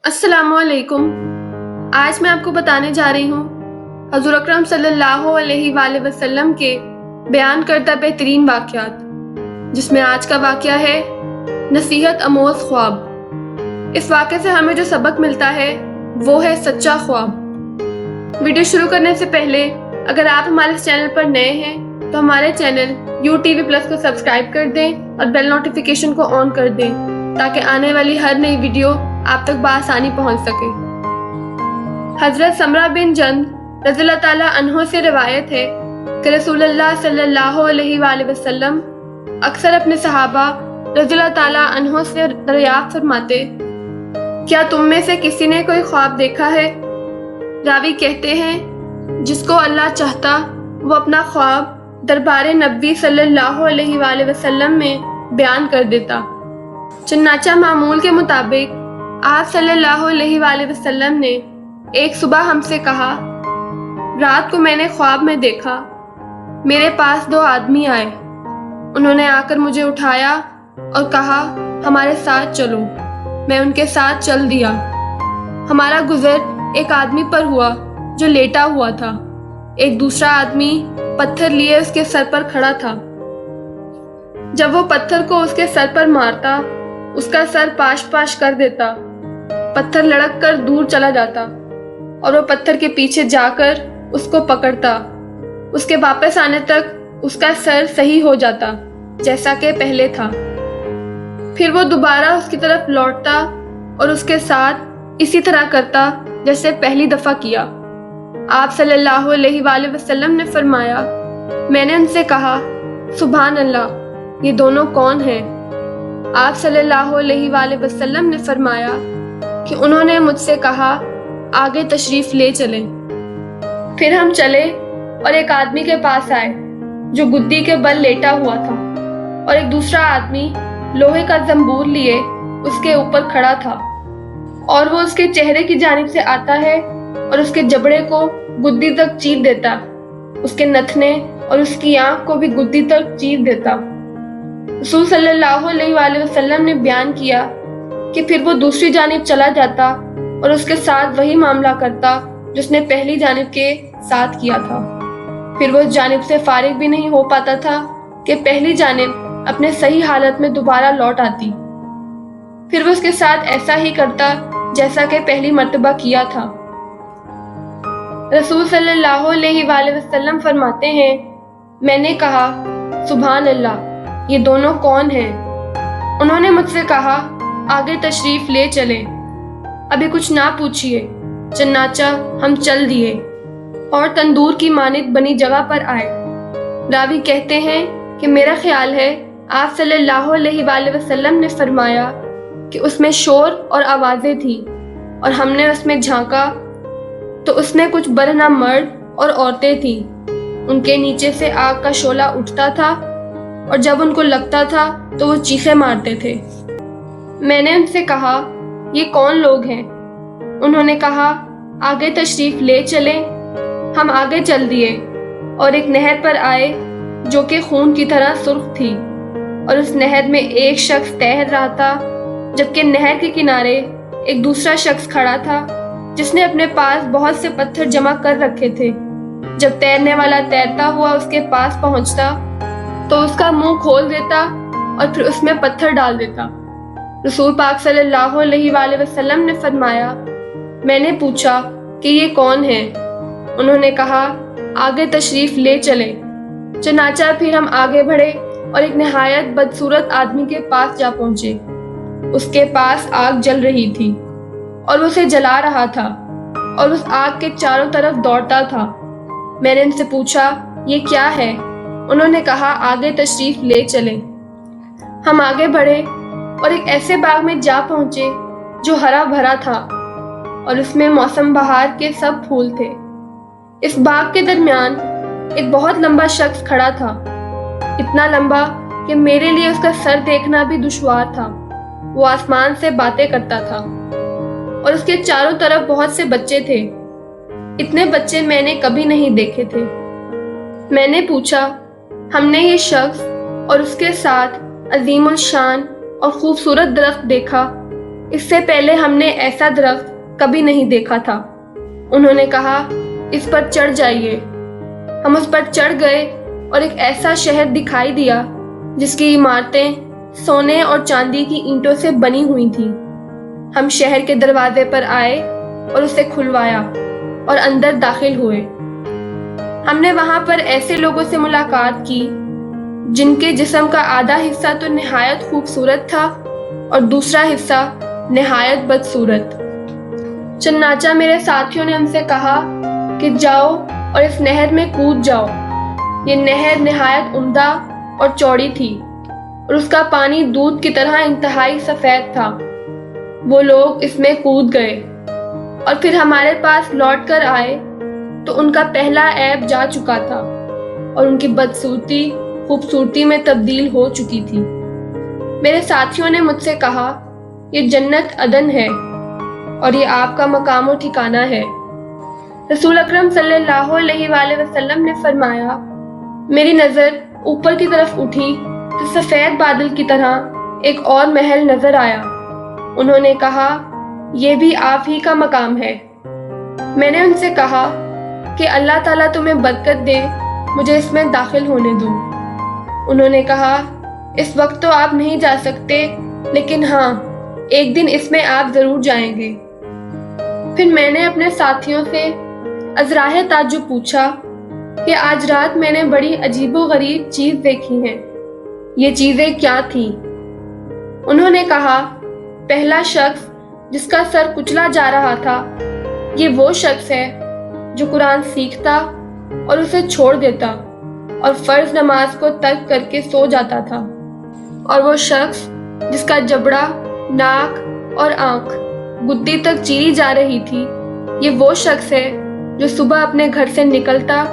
अस्सलाम वालेकुम। आज मैं आपको बताने जा रही हूँ हज़ूर अकरम सल्लल्लाहु अलैहि वसल्लम के बयान करता बेहतरीन वाक़यात, जिसमें आज का वाक़या है नसीहत आमोज़ ख्वाब। इस वाक़े से हमें जो सबक मिलता है वो है सच्चा ख्वाब। वीडियो शुरू करने से पहले अगर आप हमारे इस चैनल पर नए हैं तो हमारे चैनल UTV प्लस को सब्सक्राइब कर दें और बेल नोटिफिकेशन को ऑन कर दें ताकि आने वाली हर नई वीडियो आप तक बआसानी पहुंच सके। हज़रत समरा बिन जंद रज़ियल्लाहु ताला अन्हो से रिवायत है कि रसूलुल्लाह सल्लल्लाहु अलैहि वसल्लम अक्सर अपने सहाबा रज़ियल्लाहु ताला अन्हो से दरियाफ्त फरमाते, क्या तुम में से किसी ने कोई ख्वाब देखा है? रावी कहते हैं, जिसको अल्लाह चाहता वो अपना ख्वाब दरबार नबी सल्लल्लाहु अलैहि वसल्लम में बयान कर देता। चन्नाचा मामूल के मुताबिक आप सल्लल्लाहु अलैहि वसल्लम ने एक सुबह हमसे कहा, रात को मैंने ख्वाब में देखा मेरे पास दो आदमी आए। उन्होंने आकर मुझे उठाया और कहा, हमारे साथ चलो। मैं उनके साथ चल दिया। हमारा गुजर एक आदमी पर हुआ जो लेटा हुआ था। एक दूसरा आदमी पत्थर लिए उसके सर पर खड़ा था। जब वो पत्थर को उसके सर पर मारता उसका सर पाश पाश कर देता। पत्थर लड़क कर दूर चला जाता और वो पत्थर के पीछे जाकर उसको पकड़ता। उसके वापस आने तक उसका सर सही हो जाता जैसा कि पहले था। फिर वो दोबारा उसकी तरफ लौटता और उसके साथ इसी तरह करता जैसे पहली दफा किया। आप सल्लल्लाहु अलैहि वसल्लम ने फरमाया, मैंने उनसे कहा, सुभान अल्लाह, ये दोनों कौन हैं? आप सल्लल्लाहु अलैहि वसल्लम ने फरमाया कि उन्होंने मुझसे कहा, आगे तशरीफ ले चलें। फिर हम चले और एक आदमी के पास आए जो गुद्दी के बल लेटा हुआ था और एक दूसरा आदमी लोहे का जंबूर लिए उसके ऊपर खड़ा था और वो उसके चेहरे की जानिब से आता है और उसके जबड़े को गुद्दी तक चीर देता, उसके नथने और उसकी आंख को भी गुद्दी तक चीर देता। रसूल सल्लल्लाहु अलैहि वसल्लम ने बयान किया कि फिर वो दूसरी जानिब चला जाता और उसके साथ वही मामला करता जो उसने पहली जानिब के साथ किया था। फिर वो उस जानिब से फारिग भी नहीं हो पाता था कि पहली जानिब अपने सही हालत में दोबारा लौट आती। फिर वो उसके साथ ऐसा ही करता जैसा कि पहली मर्तबा किया था। रसूल सल्लल्लाहु अलैहि वसल्लम फरमाते हैं, मैंने कहा, सुभान अल्लाह, ये दोनों कौन हैं? उन्होंने मुझसे कहा, आगे तशरीफ ले चले। अभी कुछ ना पूछिए, चन्नाचा हम चल दिए और तंदूर की मानित बनी जगह पर आए। रावी कहते हैं कि मेरा ख्याल है आप सल्लल्लाहु अलैहि वसल्लम ने फरमाया कि उसमें शोर और आवाज़ें थी और हमने उसमें झांका तो उसमें कुछ बरहना मर्द और औरतें थीं। उनके नीचे से आग का शोला उठता था और जब उनको लगता था तो वो चीखें मारते थे। मैंने उनसे कहा, ये कौन लोग हैं? उन्होंने कहा, आगे तशरीफ ले चलें। हम आगे चल दिए और एक नहर पर आए जो कि खून की तरह सुर्ख थी और उस नहर में एक शख्स तैर रहा था, जबकि नहर के किनारे एक दूसरा शख्स खड़ा था जिसने अपने पास बहुत से पत्थर जमा कर रखे थे। जब तैरने वाला तैरता हुआ उसके पास पहुंचता तो उसका मुंह खोल देता और फिर उसमें पत्थर डाल देता। रसूल पाक सल्लल्लाहु अलैहि वसल्लम ने फरमाया, मैंने पूछा कि ये कौन है? उन्होंने कहा, आगे तशरीफ ले चले। चनाचा फिर हम आगे बढ़े और एक निहायत बदसूरत आदमी के पास जा पहुंचे। उसके पास आग जल रही थी और उसे जला रहा था और उस आग के चारों तरफ दौड़ता था। मैंने उनसे पूछा, ये क्या है? उन्होंने कहा, आगे तशरीफ ले चलें। हम आगे बढ़े और एक ऐसे बाग में जा पहुंचे जो हरा भरा था और उसमें मौसम बहार के सब फूल थे। इस बाग के दरमियान एक बहुत लंबा शख्स खड़ा था, इतना लंबा कि मेरे लिए उसका सर देखना भी दुश्वार था। वो आसमान से बातें करता था और उसके चारों तरफ बहुत से बच्चे थे। इतने बच्चे मैंने कभी नहीं देखे थे। मैंने पूछा, हमने ये शख्स और उसके साथ अजीमुल शान और खूबसूरत दरख्त देखा اس سے پہلے ہم نے ایسا درخت کبھی نہیں دیکھا تھا۔ انہوں نے کہا، اس پر چڑھ جائیے۔ ہم اس پر چڑھ گئے اور ایک ایسا شہر دکھائی دیا جس کی عمارتیں سونے اور چاندی کی اینٹوں سے بنی ہوئی تھیں۔ ہم شہر کے دروازے پر آئے اور اسے کھلوایا اور اندر داخل ہوئے۔ ہم نے وہاں پر ایسے لوگوں سے ملاقات کی جن کے جسم کا آدھا حصہ تو نہایت خوبصورت تھا اور دوسرا حصہ نہایت بدصورت۔ چنانچہ میرے ساتھیوں نے ہم سے کہا کہ جاؤ اور اس نہر میں کود جاؤ۔ یہ نہر نہایت عمدہ اور چوڑی تھی اور اس کا پانی دودھ کی طرح انتہائی سفید تھا۔ وہ لوگ اس میں کود گئے اور پھر ہمارے پاس لوٹ کر آئے تو ان کا پہلا عیب جا چکا تھا اور ان کی بدصورتی خوبصورتی میں تبدیل ہو چکی تھی۔ میرے ساتھیوں نے مجھ سے کہا، یہ جنت عدن ہے اور یہ آپ کا مقام و ٹھکانہ ہے۔ رسول اکرم صلی اللہ علیہ وآلہ وسلم نے فرمایا، میری نظر اوپر کی طرف اٹھی تو سفید بادل کی طرح ایک اور محل نظر آیا۔ انہوں نے کہا، یہ بھی آپ ہی کا مقام ہے۔ میں نے ان سے کہا کہ اللہ تعالیٰ تمہیں برکت دے، مجھے اس میں داخل ہونے دو۔ انہوں نے کہا، اس وقت تو آپ نہیں جا سکتے، لیکن ہاں، ایک دن اس میں آپ ضرور جائیں گے۔ پھر میں نے اپنے ساتھیوں سے ازراہ تعجب پوچھا کہ آج رات میں نے بڑی عجیب و غریب چیز دیکھی ہے، یہ چیزیں کیا تھیں؟ انہوں نے کہا، پہلا شخص جس کا سر کچلا جا رہا تھا، یہ وہ شخص ہے جو قرآن سیکھتا اور اسے چھوڑ دیتا اور فرض نماز کو ترک کر کے سو جاتا تھا۔ اور وہ شخص جس کا جبڑا، ناک اور آنکھ گدی تک چیری جا رہی تھی، یہ وہ شخص ہے جو صبح اپنے گھر سے نکلتا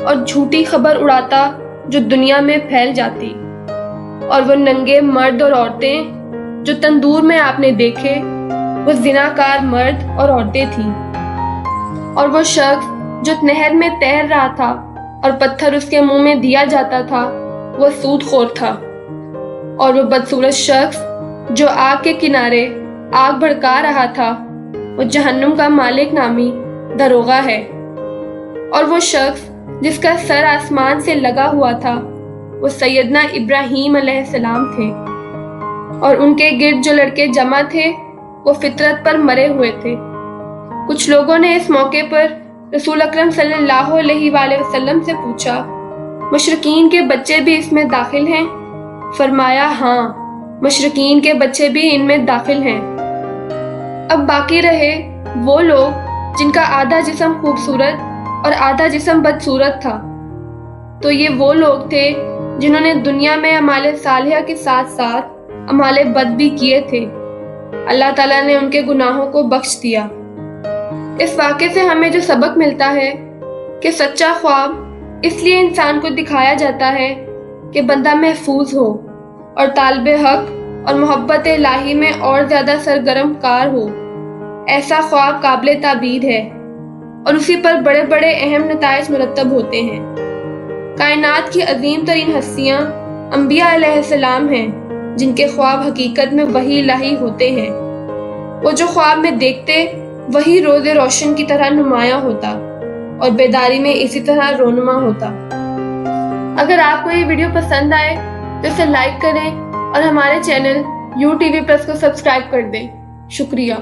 اور جھوٹی خبر اڑاتا جو دنیا میں پھیل جاتی۔ اور وہ ننگے مرد اور عورتیں جو تندور میں آپ نے دیکھے، وہ زناکار مرد اور عورتیں تھیں۔ اور وہ شخص جو نہر میں تیر رہا تھا اور پتھر اس کے منہ میں دیا جاتا تھا، وہ سود خور تھا۔ اور وہ بدصورت شخص جو آگ کے کنارے آگ بھڑکا رہا تھا، وہ جہنم کا مالک نامی داروغہ ہے۔ اور وہ شخص جس کا سر آسمان سے لگا ہوا تھا، وہ سیدنا ابراہیم علیہ السلام تھے، اور ان کے گرد جو لڑکے جمع تھے وہ فطرت پر مرے ہوئے تھے۔ کچھ لوگوں نے اس موقع پر رسول اکرم صلی اللہ علیہ وآلہ وسلم سے پوچھا، مشرکین کے بچے بھی اس میں داخل ہیں؟ فرمایا، ہاں، مشرکین کے بچے بھی ان میں داخل ہیں۔ اب باقی رہے وہ لوگ جن کا آدھا جسم خوبصورت اور آدھا جسم بدصورت تھا۔ تو یہ وہ لوگ تھے جنہوں نے دنیا میں اعمال صالحہ کے ساتھ ساتھ اعمال بد بھی کیے تھے۔ اللہ تعالیٰ نے ان کے گناہوں کو بخش دیا۔ اس واقعے سے ہمیں جو سبق ملتا ہے کہ سچا خواب اس لیے انسان کو دکھایا جاتا ہے کہ بندہ محفوظ ہو اور طالب حق اور محبت الہی میں اور زیادہ سرگرم کار ہو۔ ایسا خواب قابل تعبیر ہے اور اسی پر بڑے بڑے اہم نتائج مرتب ہوتے ہیں۔ کائنات کی عظیم ترین ہستیاں انبیاء علیہ السلام ہیں، جن کے خواب حقیقت میں وحی الہی ہوتے ہیں۔ وہ جو خواب میں دیکھتے وہی روز روشن کی طرح نمایاں ہوتا اور بیداری میں اسی طرح رونما ہوتا۔ اگر آپ کو یہ ویڈیو پسند آئے تو اسے لائک کریں اور ہمارے چینل UTV Plus کو سبسکرائب کر دیں۔ شکریہ۔